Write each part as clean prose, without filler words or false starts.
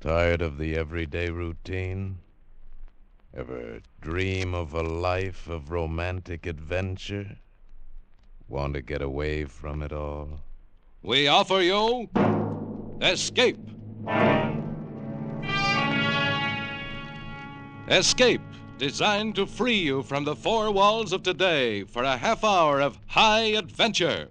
Tired of the everyday routine? Ever dream of a life of romantic adventure? Want to get away from it all? We offer you Escape. Escape, designed to free you from the four walls of today for a half hour of high adventure.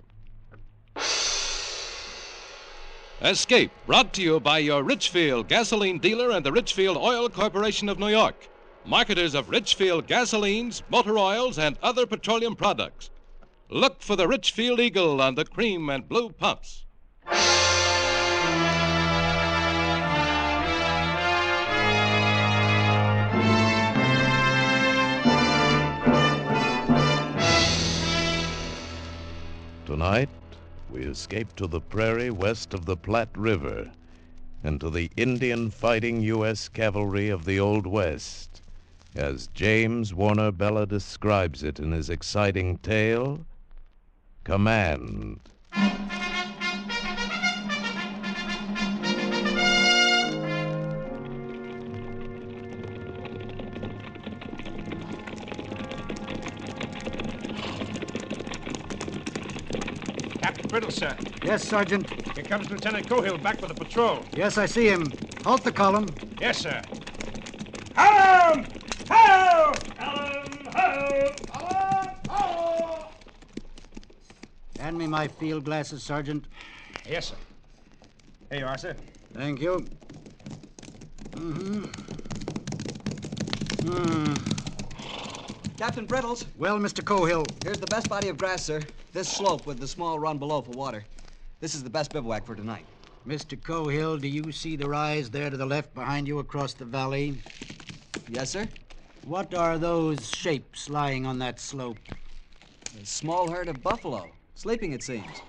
Escape, brought to you by your Richfield gasoline dealer and the Richfield Oil Corporation of New York, marketers of Richfield gasolines, motor oils, and other petroleum products. Look for the Richfield Eagle on the cream and blue pumps. Tonight, we escape to the prairie west of the Platte River and to the Indian fighting U.S. cavalry of the Old West, as James Warner Bella describes it in his exciting tale, Command. Captain Brittle, sir. Yes, Sergeant. Here comes Lieutenant Cohill back with a patrol. Yes, I see him. Halt the column. Yes, sir. Hallam! Ho! Hallam! Ho! Hallam! Ho! Hand me my field glasses, Sergeant. Yes, sir. Here you are, sir. Thank you. Captain Brittles, Well, Mr. Cohill, here's the best body of grass, sir. This slope with the small run below for water. This is the best bivouac for tonight. Mr. Cohill, do you see the rise there to the left behind you across the valley? Yes, sir? What are those shapes lying on that slope? A small herd of buffalo. Sleeping, it seems.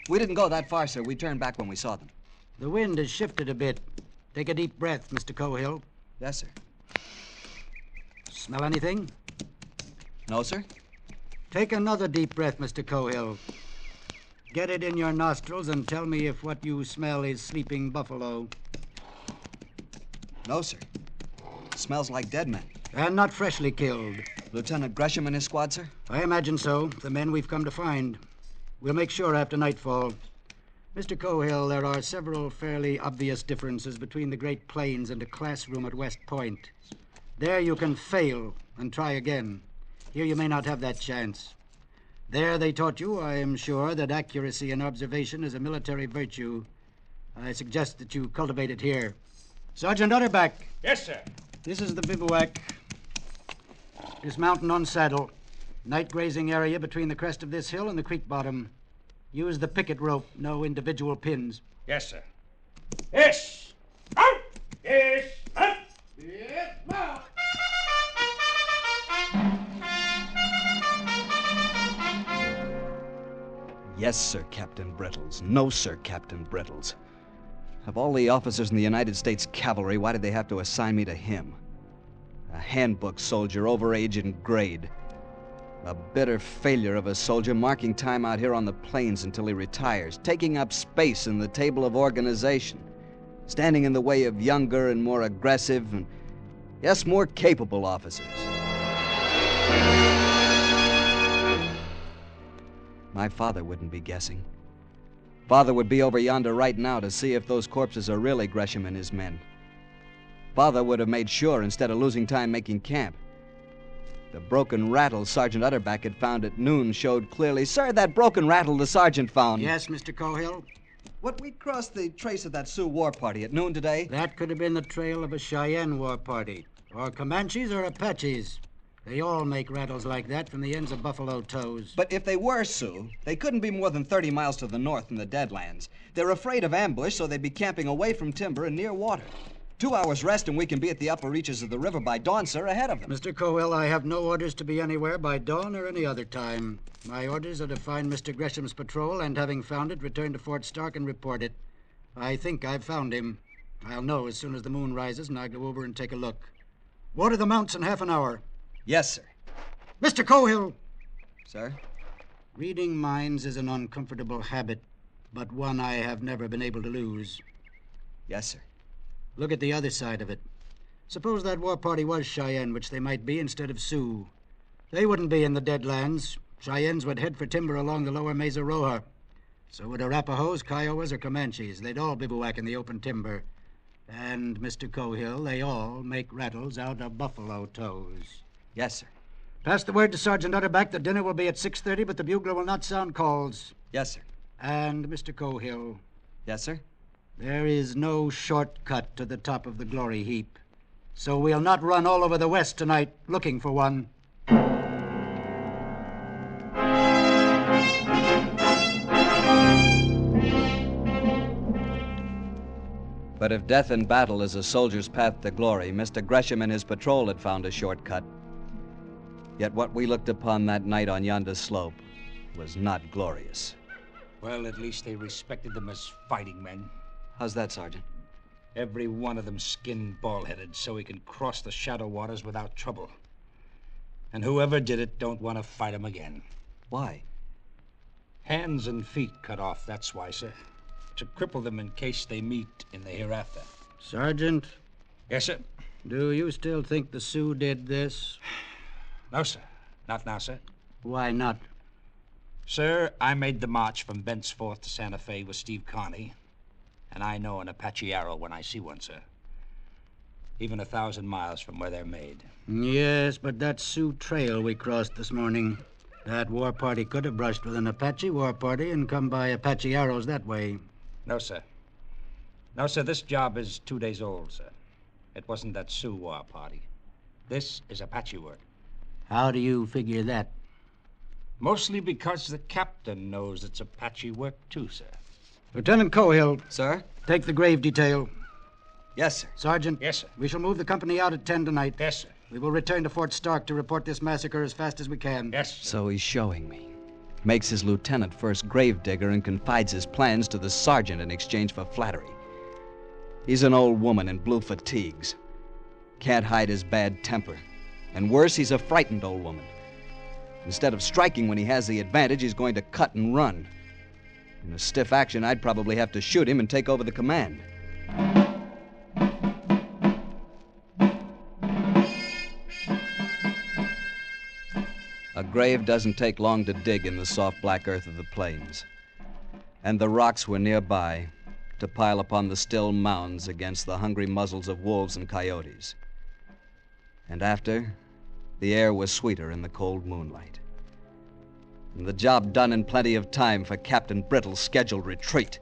We didn't go that far, sir. We turned back when we saw them. The wind has shifted a bit. Take a deep breath, Mr. Cohill. Yes, sir. Smell anything? No, sir? Take another deep breath, Mr. Cohill. Get it in your nostrils and tell me if what you smell is sleeping buffalo. No, sir. Smells like dead men. And not freshly killed. Lieutenant Gresham and his squad, sir? I imagine so. The men we've come to find. We'll make sure after nightfall. Mr. Cohill, there are several fairly obvious differences between the Great Plains and a classroom at West Point. There you can fail and try again. Here you may not have that chance. There they taught you, I am sure, that accuracy in observation is a military virtue. I suggest that you cultivate it here. Sergeant Utterback. Yes, sir. This is the bivouac. Dismount and unsaddle. Night grazing area between the crest of this hill and the creek bottom. Use the picket rope, no individual pins. Yes, sir. Yes! Out! Yes! Up! Yes, ma'am! Yes, sir, Captain Brittles. No, sir, Captain Brittles. Of all the officers in the United States Cavalry, why did they have to assign me to him? A handbook soldier, over age and grade. A bitter failure of a soldier, marking time out here on the plains until he retires, taking up space in the table of organization, standing in the way of younger and more aggressive and, yes, more capable officers. My father wouldn't be guessing. Father would be over yonder right now to see if those corpses are really Gresham and his men. Father would have made sure instead of losing time making camp. The broken rattle Sergeant Utterback had found at noon showed clearly. Sir, that broken rattle the sergeant found. Yes, Mr. Cohill? What, we crossed the trace of that Sioux war party at noon today? That could have been the trail of a Cheyenne war party, or Comanches or Apaches. They all make rattles like that from the ends of buffalo toes. But if they were Sioux, they couldn't be more than 30 miles to the north in the Deadlands. They're afraid of ambush, so they'd be camping away from timber and near water. 2 hours rest and we can be at the upper reaches of the river by dawn, sir, ahead of them. Mr. Cohill, I have no orders to be anywhere by dawn or any other time. My orders are to find Mr. Gresham's patrol and, having found it, return to Fort Stark and report it. I think I've found him. I'll know as soon as the moon rises and I go over and take a look. Water the mounts in half an hour. Yes, sir. Mr. Cohill! Sir? Reading minds is an uncomfortable habit, but one I have never been able to lose. Yes, sir. Look at the other side of it. Suppose that war party was Cheyenne, which they might be instead of Sioux. They wouldn't be in the Deadlands. Cheyennes would head for timber along the lower Mesa Roja. So would Arapahoes, Kiowas, or Comanches. They'd all bivouac in the open timber. And, Mr. Cohill, they all make rattles out of buffalo toes. Yes, sir. Pass the word to Sergeant Utterback that dinner will be at 6:30, but the bugler will not sound calls. Yes, sir. And, Mr. Cohill, Yes, sir. there is no shortcut to the top of the glory heap. So we'll not run all over the West tonight looking for one. But if death in battle is a soldier's path to glory, Mr. Gresham and his patrol had found a shortcut. Yet what we looked upon that night on yonder slope was not glorious. Well, at least they respected them as fighting men. How's that, Sergeant? Every one of them skinned bald-headed so he can cross the shadow waters without trouble. And whoever did it don't want to fight him again. Why? Hands and feet cut off, that's why, sir. To cripple them in case they meet in the hereafter. Sergeant, Yes, sir. do you still think the Sioux did this? No, sir. Not now, sir. Why not? Sir, I made the march from Bent's Fort to Santa Fe with Steve Carney, and I know an Apache arrow when I see one, sir. Even 1,000 miles from where they're made. Yes, but that Sioux trail we crossed this morning, that war party could have brushed with an Apache war party and come by Apache arrows that way. No, sir. No, sir, this job is 2 days old, sir. It wasn't that Sioux war party. This is Apache work. How do you figure that? Mostly because the captain knows it's Apache work, too, sir. Lieutenant Cohill, Sir? take the grave detail. Yes, sir. Sergeant, Yes, sir. we shall move the company out at 10 tonight. Yes, sir. We will return to Fort Stark to report this massacre as fast as we can. Yes, sir. So he's showing me. Makes his lieutenant first gravedigger and confides his plans to the sergeant in exchange for flattery. He's an old woman in blue fatigues. Can't hide his bad temper. And worse, he's a frightened old woman. Instead of striking when he has the advantage, he's going to cut and run. In a stiff action, I'd probably have to shoot him and take over the command. A grave doesn't take long to dig in the soft black earth of the plains. And the rocks were nearby to pile upon the still mounds against the hungry muzzles of wolves and coyotes. And after, the air was sweeter in the cold moonlight. And the job done in plenty of time for Captain Brittle's scheduled retreat.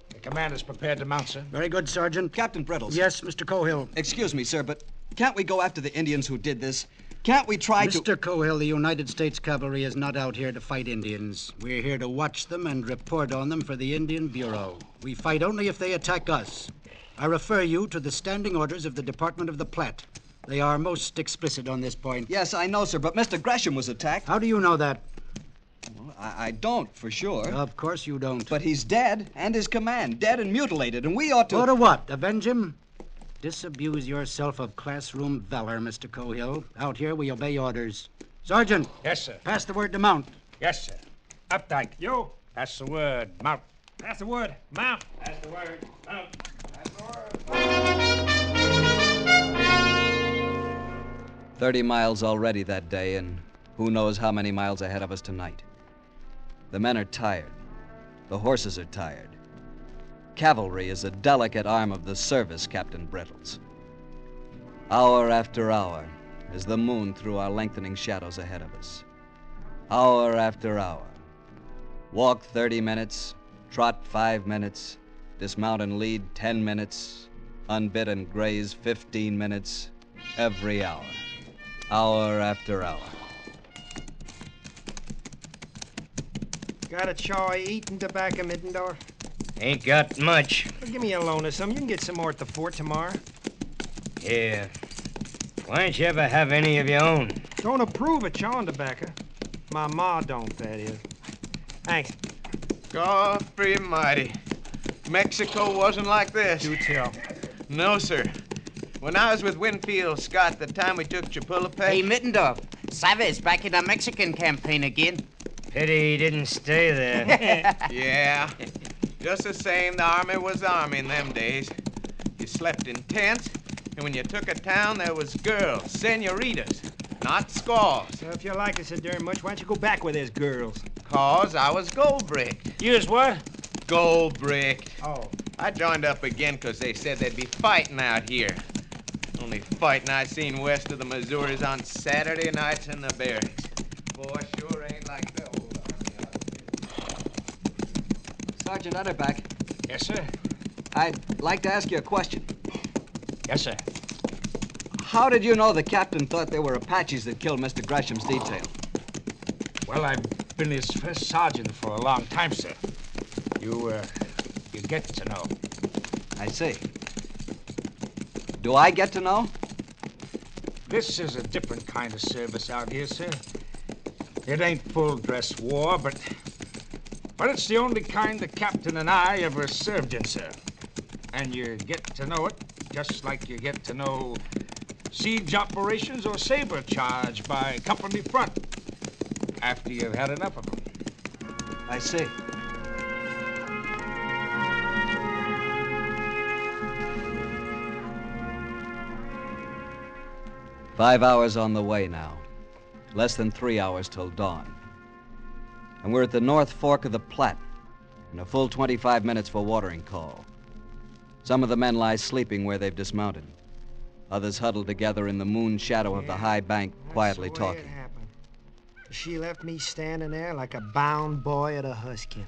The commander's prepared to mount, sir. Very good, Sergeant. Captain Brittles. Yes, Mr. Cohill. Excuse me, sir, but can't we go after the Indians who did this? Can't we try to... Mr. Cohill, the United States Cavalry is not out here to fight Indians. We're here to watch them and report on them for the Indian Bureau. We fight only if they attack us. I refer you to the standing orders of the Department of the Platte. They are most explicit on this point. Yes, I know, sir, but Mr. Gresham was attacked. How do you know that? Well, I don't, for sure. Of course you don't. But he's dead, and his command, dead and mutilated, and we ought to... Go to what? Avenge him? Disabuse yourself of classroom valor, Mr. Cohill. Out here, we obey orders. Sergeant! Yes, sir. Pass the word to mount. Yes, sir. Updike. You. Pass the word. Mount. Pass the word. Mount. Pass the word. Mount. Pass the word. 30 miles already that day, and who knows how many miles ahead of us tonight. The men are tired. The horses are tired. Cavalry is a delicate arm of the service, Captain Brittles. Hour after hour, as the moon threw our lengthening shadows ahead of us. Hour after hour. Walk 30 minutes, trot 5 minutes, dismount and lead 10 minutes, unbit and graze 15 minutes, every hour. Hour after hour. Got a chaw eating tobacco, Middendorf? Ain't got much. Well, give me a loan of some. You can get some more at the fort tomorrow. Yeah. Why don't you ever have any of your own? Don't approve of chawing tobacco. My ma don't, that is. Thanks. God free mighty. Mexico wasn't like this. Do tell. No, sir. When I was with Winfield Scott, the time we took Chapultepec... Hey, Mittendorf, Chavez back in the Mexican campaign again. Pity he didn't stay there. Yeah. Just the same, the army was the army in them days. You slept in tents, and when you took a town, there was girls, senoritas, not squaws. So if you like us so darn much, why don't you go back where there's girls? 'Cause I was gold-bricked. You was what? Gold-bricked. Oh. I joined up again 'cause they said there'd be fighting out here. Only fighting I seen west of the Missouris on Saturday nights in the barracks. Boy, sure ain't like the old army. Sergeant Utterback, Yes, sir. I'd like to ask you a question. Yes, sir. How did you know the captain thought they were Apaches that killed Mr. Gresham's detail? Well, I've been his first sergeant for a long time, sir. You get to know. I see. Do I get to know? This is a different kind of service out here, sir. It ain't full-dress war, but it's the only kind the captain and I ever served in, sir. And you get to know it just like you get to know siege operations or saber charge by company front after you've had enough of them. I see. Five hours on the way now. Less than 3 hours till dawn. And we're at the North Fork of the Platte, and a full 25 minutes for watering call. Some of the men lie sleeping where they've dismounted. Others huddled together in the moon shadow of the high bank, quietly That's the way talking. It happened. She left me standing there like a bound boy at a husking.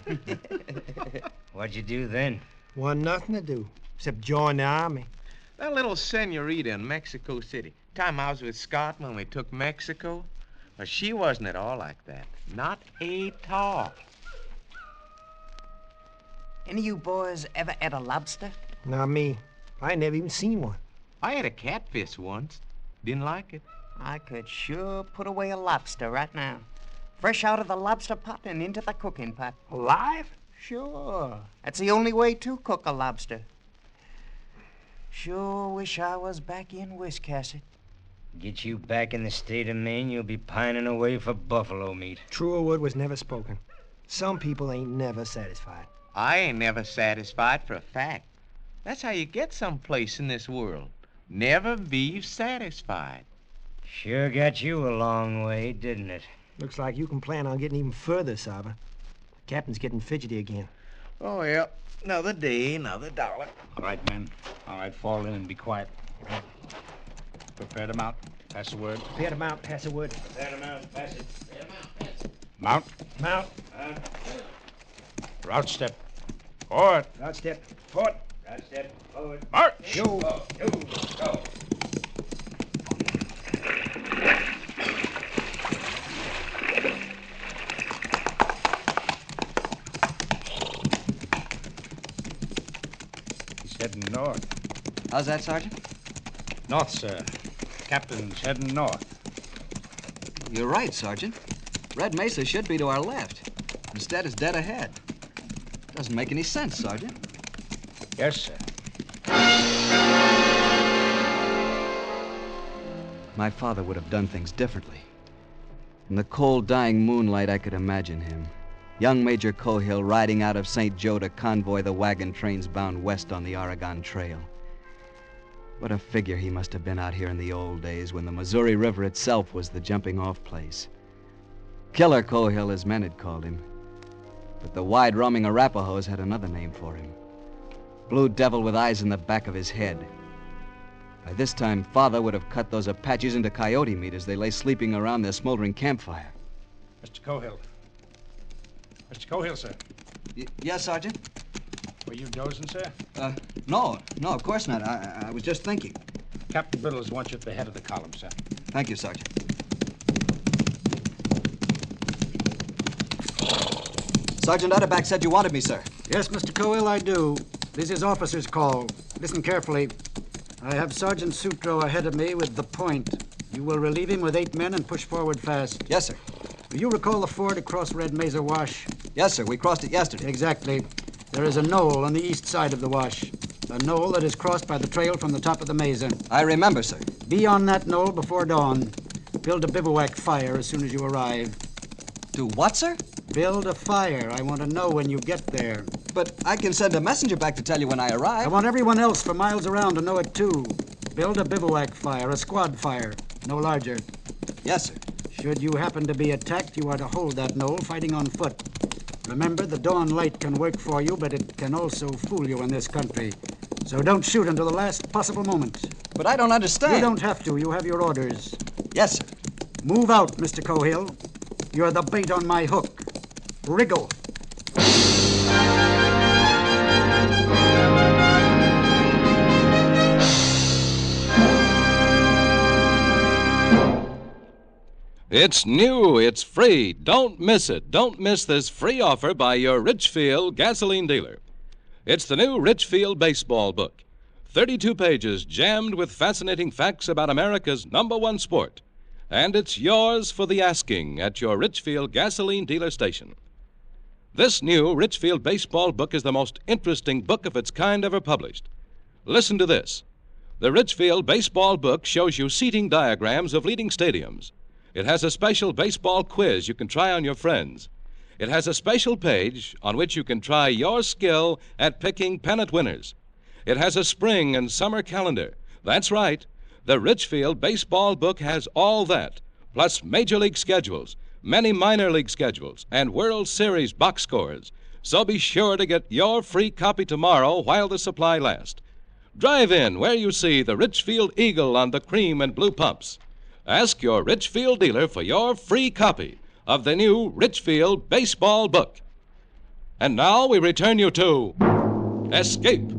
What'd you do then? Wasn't nothing to do except join the army. That little senorita in Mexico City. Time I was with Scott when we took Mexico. Well, she wasn't at all like that. Not at all. Any of you boys ever ate a lobster? Not me. I never even seen one. I had a catfish once. Didn't like it. I could sure put away a lobster right now. Fresh out of the lobster pot and into the cooking pot. Alive? Sure. That's the only way to cook a lobster. Sure wish I was back in Wiscasset. Get you back in the state of Maine, you'll be pining away for buffalo meat. Truer word was never spoken. Some people ain't never satisfied. I ain't never satisfied for a fact. That's how you get someplace in this world. Never be satisfied. Sure got you a long way, didn't it? Looks like you can plan on getting even further, Saba. The captain's getting fidgety again. Oh, yeah. Another day, another dollar. All right, men. All right, fall in and be quiet. Prepare to mount. Pass the word. Prepare to mount, pass the word. Prepare to mount, pass it. Prepare to mount, pass it. Mount. Mount. Route step. Forward. Route step. Forward. Right step, forward. March. Go. Go. He's heading north. How's that, Sergeant? North, sir. Captain's heading north. You're right, Sergeant. Red Mesa should be to our left. Instead, it's dead ahead. Doesn't make any sense, Sergeant. Yes, sir. My father would have done things differently. In the cold, dying moonlight, I could imagine him. Young Major Cohill riding out of St. Joe to convoy the wagon trains bound west on the Oregon Trail. What a figure he must have been out here in the old days when the Missouri River itself was the jumping-off place. Killer Cohill, as men had called him. But the wide-roaming Arapahoes had another name for him. Blue Devil with eyes in the back of his head. By this time, Father would have cut those Apaches into coyote meat as they lay sleeping around their smoldering campfire. Mr. Cohill. Mr. Cohill, sir. Yes, Sergeant? Were you dozing, sir? No, of course not. I was just thinking. Captain Biddles wants you at the head of the column, sir. Thank you, Sergeant. Sergeant Utterback said you wanted me, sir. Yes, Mr. Cohill, I do. This is officer's call. Listen carefully. I have Sergeant Sutro ahead of me with the point. You will relieve him with 8 men and push forward fast. Yes, sir. Do you recall the ford across Red Mesa Wash? Yes, sir. We crossed it yesterday. Exactly. There is a knoll on the east side of the wash. A knoll that is crossed by the trail from the top of the mesa. I remember, sir. Be on that knoll before dawn. Build a bivouac fire as soon as you arrive. Do what, sir? Build a fire. I want to know when you get there. But I can send a messenger back to tell you when I arrive. I want everyone else for miles around to know it, too. Build a bivouac fire, a squad fire, no larger. Yes, sir. Should you happen to be attacked, you are to hold that knoll, fighting on foot. Remember, the dawn light can work for you, but it can also fool you in this country. So don't shoot until the last possible moment. But I don't understand. You don't have to. You have your orders. Yes, sir. Move out, Mr. Cohill. You're the bait on my hook. Wriggle. It's new, it's free. Don't miss it. Don't miss this free offer by your Richfield gasoline dealer. It's the new Richfield baseball book. 32 pages jammed with fascinating facts about America's #1 sport. And it's yours for the asking at your Richfield gasoline dealer station. This new Richfield baseball book is the most interesting book of its kind ever published. Listen to this. The Richfield baseball book shows you seating diagrams of leading stadiums. It has a special baseball quiz you can try on your friends. It has a special page on which you can try your skill at picking pennant winners. It has a spring and summer calendar. That's right. The Richfield baseball book has all that, plus major league schedules, many minor league schedules, and World Series box scores. So be sure to get your free copy tomorrow while the supply lasts. Drive in where you see the Richfield Eagle on the cream and blue pumps. Ask your Richfield dealer for your free copy of the new Richfield baseball book. And now we return you to Escape.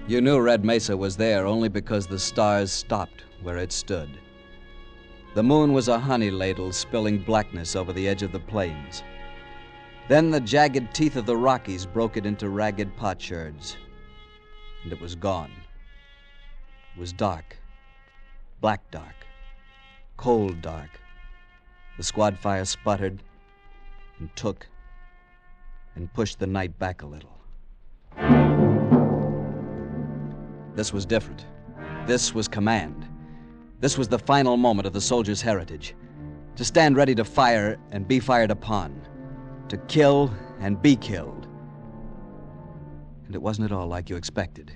You knew Red Mesa was there only because the stars stopped where it stood. The moon was a honey ladle spilling blackness over the edge of the plains. Then the jagged teeth of the Rockies broke it into ragged potsherds, and it was gone. It was dark, black dark, cold dark. The squad fire sputtered and took and pushed the night back a little. This was different. This was command. This was the final moment of the soldier's heritage. To stand ready to fire and be fired upon. To kill and be killed. And it wasn't at all like you expected.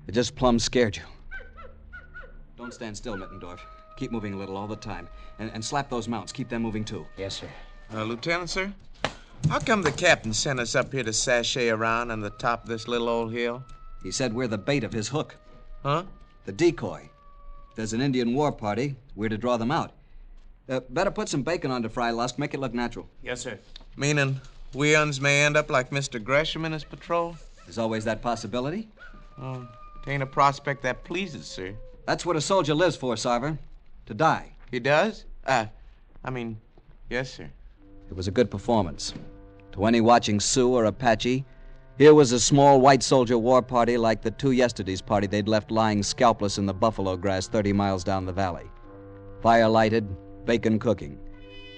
It just plumb scared you. Don't stand still, Mittendorf. Keep moving a little all the time. And slap those mounts. Keep them moving, too. Yes, sir. Lieutenant, sir? How come the captain sent us up here to sashay around on the top of this little old hill? He said we're the bait of his hook. Huh? The decoy. If there's an Indian war party, we're to draw them out. Better put some bacon on to fry, Lusk. Make it look natural. Yes, sir. Meaning we uns may end up like Mr. Gresham in his patrol? There's always that possibility. Oh, it ain't a prospect that pleases, sir. That's what a soldier lives for, Sarver. To die. He does? Yes, sir. It was a good performance. To any watching Sioux or Apache, here was a small white soldier war party like the two yesterday's party they'd left lying scalpless in the buffalo grass 30 miles down the valley. Fire lighted, bacon cooking.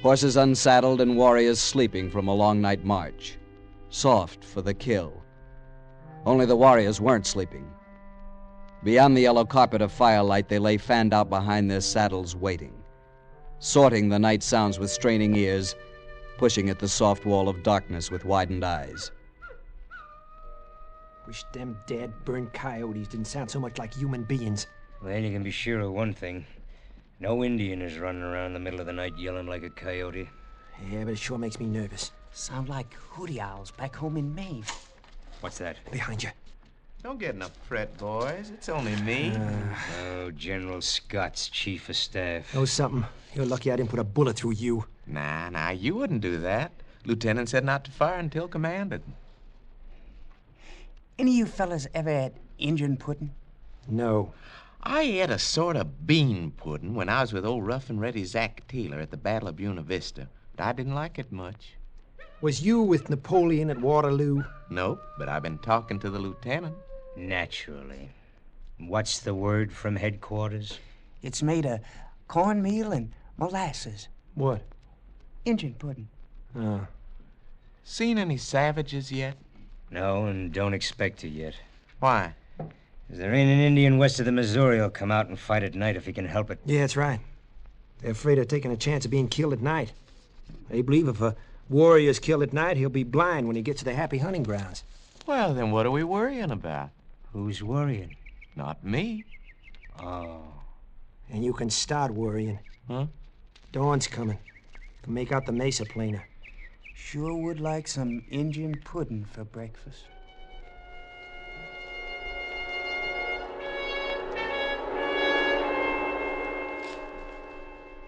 Horses unsaddled and warriors sleeping from a long night march. Soft for the kill. Only the warriors weren't sleeping. Beyond the yellow carpet of firelight, they lay fanned out behind their saddles waiting. Sorting the night sounds with straining ears, pushing at the soft wall of darkness with widened eyes. Wish them dead, burned coyotes didn't sound so much like human beings. Well, you can be sure of one thing. No Indian is running around in the middle of the night yelling like a coyote. Yeah, but it sure makes me nervous. Sound like hooty owls back home in Maine. What's that? Behind you. Don't get in a fret, boys. It's only me. Oh, General Scott's chief of staff. Know something? You're lucky I didn't put a bullet through you. Nah, you wouldn't do that. Lieutenant said not to fire until commanded. Any of you fellas ever had Injun pudding? No. I ate a sort of bean pudding when I was with old Rough and Ready Zach Taylor at the Battle of Buena Vista, but I didn't like it much. Was you with Napoleon at Waterloo? Nope, but I've been talking to the lieutenant. Naturally. What's the word from headquarters? It's made of cornmeal and molasses. What? Injun pudding. Oh. Seen any savages yet? No, and don't expect to yet. Why? 'Cause there ain't an Indian west of the Missouri who'll come out and fight at night if he can help it. Yeah, that's right. They're afraid of taking a chance of being killed at night. They believe if a warrior's killed at night, he'll be blind when he gets to the happy hunting grounds. Well, then what are we worrying about? Who's worrying? Not me. Oh. And you can start worrying. Huh? Dawn's coming. Can make out the mesa plainer. Sure would like some Indian pudding for breakfast.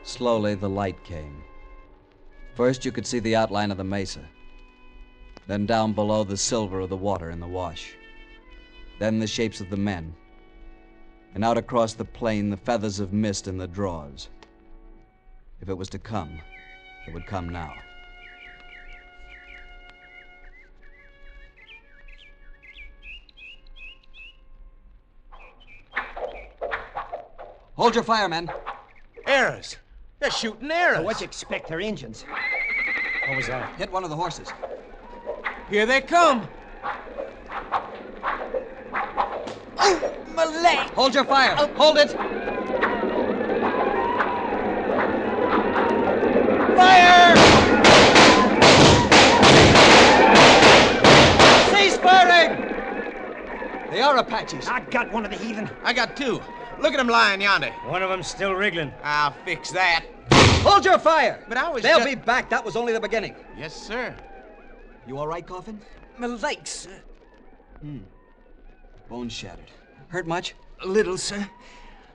Slowly, the light came. First, you could see the outline of the mesa. Then down below, the silver of the water in the wash. Then the shapes of the men. And out across the plain, the feathers of mist in the draws. If it was to come, it would come now. Hold your fire, men. Arrows. They're shooting arrows. What you expect? They're Injuns. What was that? Hit one of the horses. Here they come. Oh, my leg. Hold your fire. Hold it. Fire! Cease firing! They are Apaches. I got one of the heathen. I got two. Look at them lying yonder. One of them's still wriggling. I'll fix that. Hold your fire! But I was They'll just... be back. That was only the beginning. Yes, sir. You all right, Coffin? My legs, sir. Bone shattered. Hurt much? A little, sir.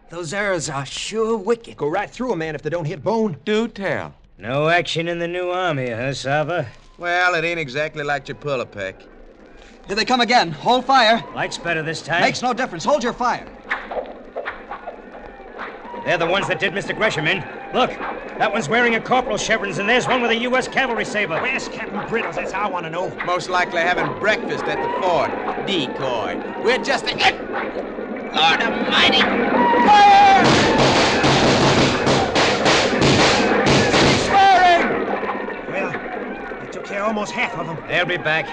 Those arrows are sure wicked. Go right through a man if they don't hit bone. Do tell. No action in the new army, huh, Sava? Well, it ain't exactly like Chapultepec. Here they come again. Hold fire. Light's better this time. Makes no difference. Hold your fire. They're the ones that did Mr. Gresham in. Look, that one's wearing a corporal's chevrons, and there's one with a U.S. cavalry saber. Where's Captain Brittles? That's how I want to know. Most likely having breakfast at the fort. Decoy. We're just a... Lord Almighty! Fire! He's firing! Well, they took care of almost half of them. They'll be back.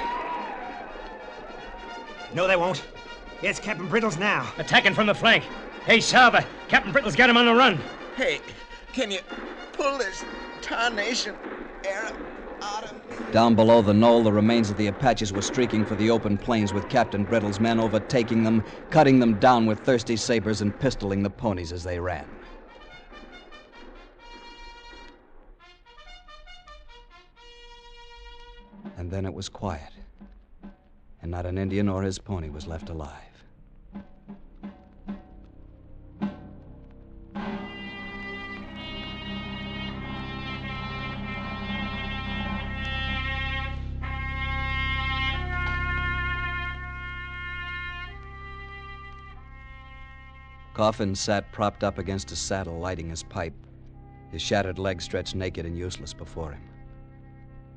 No, they won't. Here's Captain Brittles now. Attacking from the flank. Hey, Sava, Captain Brittle's got him on the run. Hey, can you pull this tarnation arrow out of me? Down below the knoll, the remains of the Apaches were streaking for the open plains with Captain Brittle's men overtaking them, cutting them down with thirsty sabers and pistoling the ponies as they ran. And then it was quiet, and not an Indian or his pony was left alive. Coffin sat propped up against a saddle, lighting his pipe, his shattered legs stretched naked and useless before him.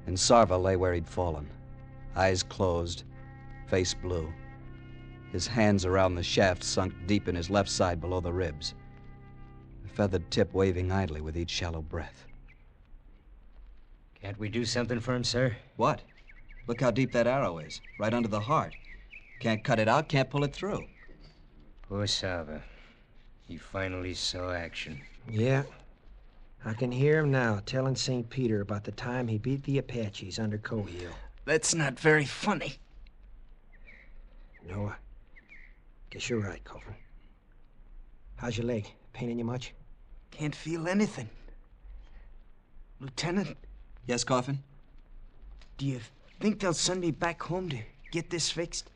And Sarva lay where he'd fallen, eyes closed, face blue, his hands around the shaft sunk deep in his left side below the ribs, the feathered tip waving idly with each shallow breath. Can't we do something for him, sir? What? Look how deep that arrow is, right under the heart. Can't cut it out, can't pull it through. Poor Sava. He finally saw action. Yeah. I can hear him now telling St. Peter about the time he beat the Apaches under Cohill. That's not very funny. No, I guess you're right, Coffin. How's your leg? Paining you much? Can't feel anything. Lieutenant, Yes, Coffin? do you think they'll send me back home to get this fixed?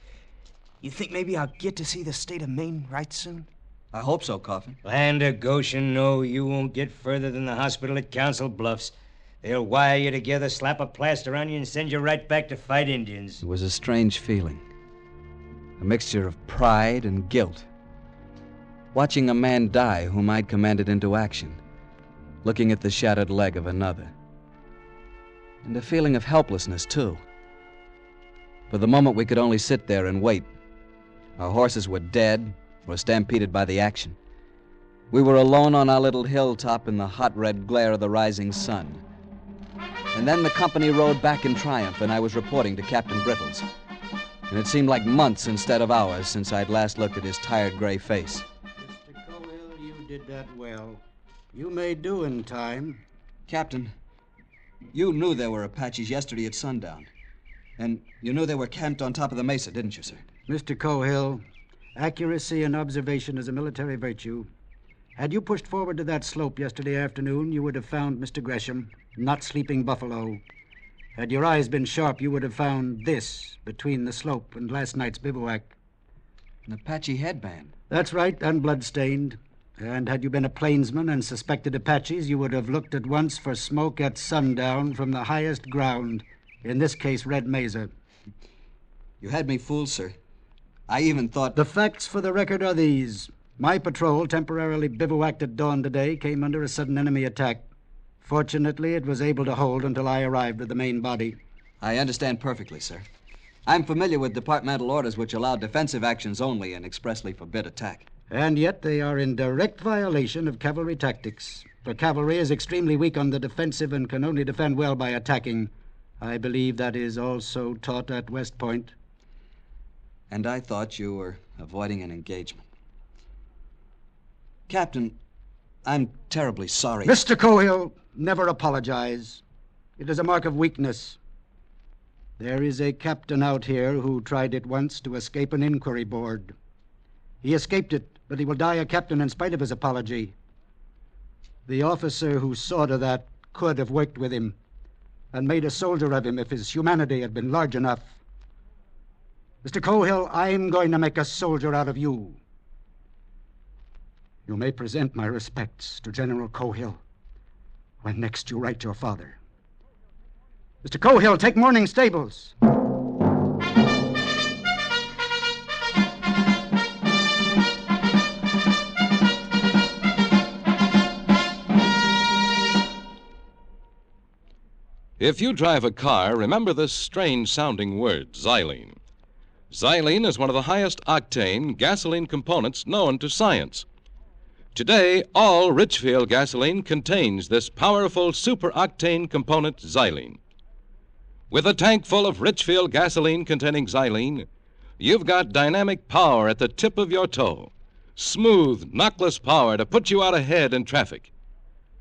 You think maybe I'll get to see the state of Maine right soon? I hope so, Coffin. Land of Goshen, no, you won't get further than the hospital at Council Bluffs. They'll wire you together, slap a plaster on you, and send you right back to fight Indians. It was a strange feeling. A mixture of pride and guilt. Watching a man die whom I'd commanded into action. Looking at the shattered leg of another. And a feeling of helplessness, too. For the moment, we could only sit there and wait. Our horses were dead, or stampeded by the action. We were alone on our little hilltop in the hot red glare of the rising sun. And then the company rode back in triumph, and I was reporting to Captain Brittles. And it seemed like months instead of hours since I'd last looked at his tired gray face. Mr. Cohill, you did that well. You may do in time. Captain, You knew there were Apaches yesterday at sundown. And you knew they were camped on top of the mesa, didn't you, sir? Mr. Cohill, accuracy in observation is a military virtue. Had you pushed forward to that slope yesterday afternoon, you would have found Mr. Gresham, not sleeping buffalo. Had your eyes been sharp, you would have found this between the slope and last night's bivouac. An Apache headband. That's right, and blood-stained. And had you been a plainsman and suspected Apaches, you would have looked at once for smoke at sundown from the highest ground, in this case, Red Mesa. You had me fooled, sir. I even thought... The facts for the record are these. My patrol, temporarily bivouacked at dawn today, came under a sudden enemy attack. Fortunately, it was able to hold until I arrived with the main body. I understand perfectly, sir. I'm familiar with departmental orders which allow defensive actions only and expressly forbid attack. And yet they are in direct violation of cavalry tactics. For cavalry is extremely weak on the defensive and can only defend well by attacking. I believe that is also taught at West Point. And I thought you were avoiding an engagement. Captain, I'm terribly sorry. Mr. Cohill, never apologize. It is a mark of weakness. There is a captain out here who tried it once to escape an inquiry board. He escaped it, but he will die a captain in spite of his apology. The officer who saw to that could have worked with him and made a soldier of him if his humanity had been large enough. Mr. Cohill, I'm going to make a soldier out of you. You may present my respects to General Cohill when next you write your father. Mr. Cohill, take morning stables. If you drive a car, remember this strange-sounding word, xylene. Xylene is one of the highest octane gasoline components known to science. Today, all Richfield gasoline contains this powerful super-octane component, xylene. With a tank full of Richfield gasoline containing xylene, you've got dynamic power at the tip of your toe. Smooth, knockless power to put you out ahead in traffic.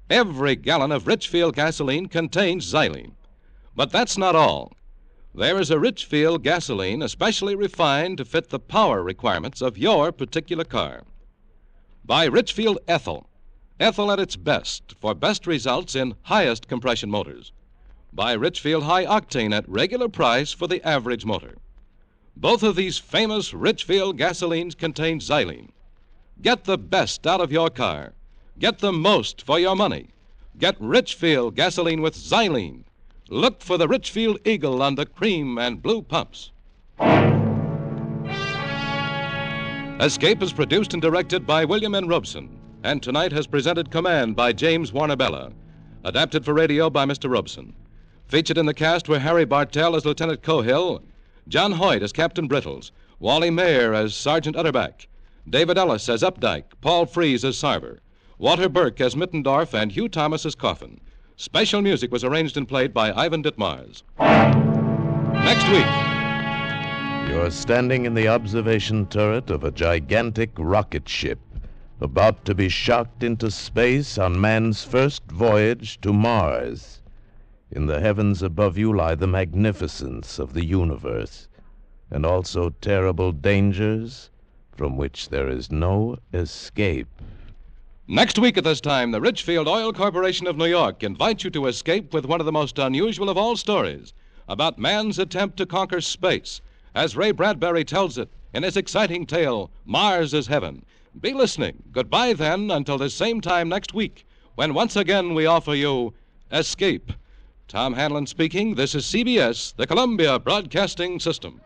Every gallon of Richfield gasoline contains xylene. But that's not all. There is a Richfield gasoline especially refined to fit the power requirements of your particular car. Buy Richfield ethyl. Ethyl at its best for best results in highest compression motors. Buy Richfield high octane at regular price for the average motor. Both of these famous Richfield gasolines contain xylene. Get the best out of your car. Get the most for your money. Get Richfield gasoline with xylene. Look for the Richfield Eagle on the cream and blue pumps. Escape is produced and directed by William N. Robson, and tonight has presented Command by James Warner-Bella. Adapted for radio by Mr. Robson. Featured in the cast were Harry Bartell as Lieutenant Cohill, John Hoyt as Captain Brittles, Wally Mayer as Sergeant Utterback, David Ellis as Updike, Paul Frees as Sarver, Walter Burke as Mittendorf, and Hugh Thomas as Coffin. Special music was arranged and played by Ivan Ditmars. Next week. You're standing in the observation turret of a gigantic rocket ship about to be shocked into space on man's first voyage to Mars. In the heavens above you lie the magnificence of the universe, and also terrible dangers from which there is no escape. Next week at this time, the Richfield Oil Corporation of New York invites you to escape with one of the most unusual of all stories about man's attempt to conquer space, as Ray Bradbury tells it in his exciting tale, Mars is Heaven. Be listening. Goodbye, then, until the same time next week, when once again we offer you Escape. Tom Hanlon speaking. This is CBS, the Columbia Broadcasting System.